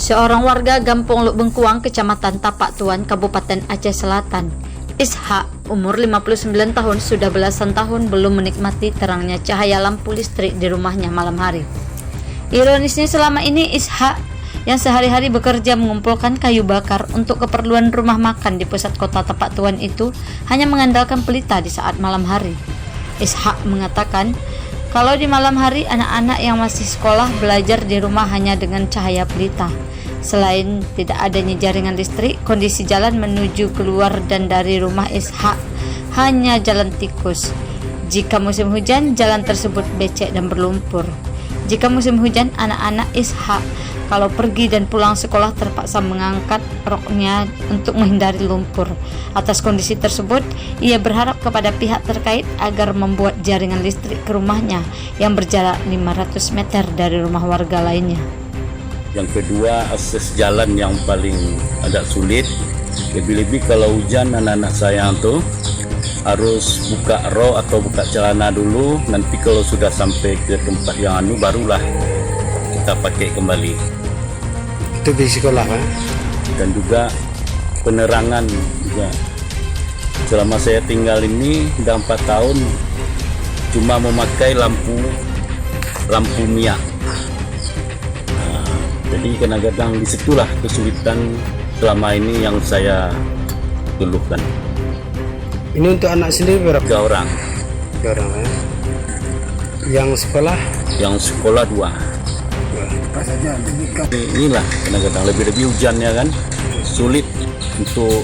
Seorang warga Gampong Luk Bengkuang, Kecamatan Tapak Tuan, Kabupaten Aceh Selatan, Ishak, umur 59 tahun, sudah belasan tahun belum menikmati terangnya cahaya lampu listrik di rumahnya malam hari. Ironisnya, selama ini Ishak yang sehari-hari bekerja mengumpulkan kayu bakar untuk keperluan rumah makan di pusat kota Tapak Tuan itu hanya mengandalkan pelita di saat malam hari. Ishak mengatakan, kalau di malam hari anak-anak yang masih sekolah belajar di rumah hanya dengan cahaya pelita. Selain tidak adanya jaringan listrik, kondisi jalan menuju keluar dan dari rumah Ishak hanya jalan tikus. Jika musim hujan, jalan tersebut becek dan berlumpur. Jika musim hujan, anak-anak Ishak kalau pergi dan pulang sekolah terpaksa mengangkat roknya untuk menghindari lumpur. Atas kondisi tersebut, ia berharap kepada pihak terkait agar membuat jaringan listrik ke rumahnya yang berjarak 500 meter dari rumah warga lainnya. Yang kedua, akses jalan yang paling agak sulit. Lebih-lebih kalau hujan, anak-anak saya tuh harus buka rok atau buka celana dulu. Nanti kalau sudah sampai ke tempat yang barulah kita pakai kembali. Itu di sekolah kan? Dan juga penerangan juga. Selama saya tinggal ini udah 4 tahun cuma memakai lampu minyak. Jadi kadang-kadang disitulah kesulitan selama ini yang saya keluhkan. Ini untuk anak sendiri berapa? 3 orang. 3 orang ya? Yang sekolah? Yang sekolah 2. Inilah kadang-kadang lebih-lebih hujannya kan, sulit untuk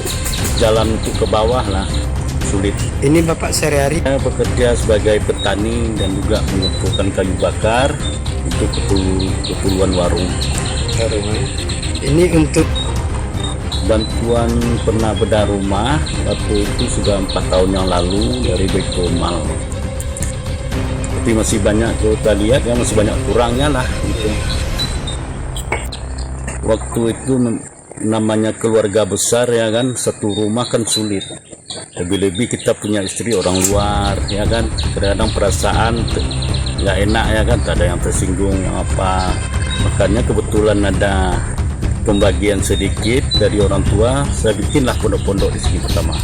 jalan untuk ke bawah lah, sulit. Ini Bapak sehari-hari? Saya bekerja sebagai petani dan juga mengumpulkan kayu bakar untuk keperluan warung. Ini untuk bantuan pernah bedah rumah, waktu itu sudah 4 tahun yang lalu dari Baitul Mal. Tapi masih banyak, kita lihat ya masih banyak kurangnya lah gitu. Waktu itu namanya keluarga besar ya kan, satu rumah kan sulit. Lebih-lebih kita punya istri orang luar ya kan, kadang-kadang perasaan nggak enak ya kan, tak ada yang tersinggung apa. Makanya kebetulan ada pembagian sedikit dari orang tua, saya bikinlah pondok-pondok di sini pertama.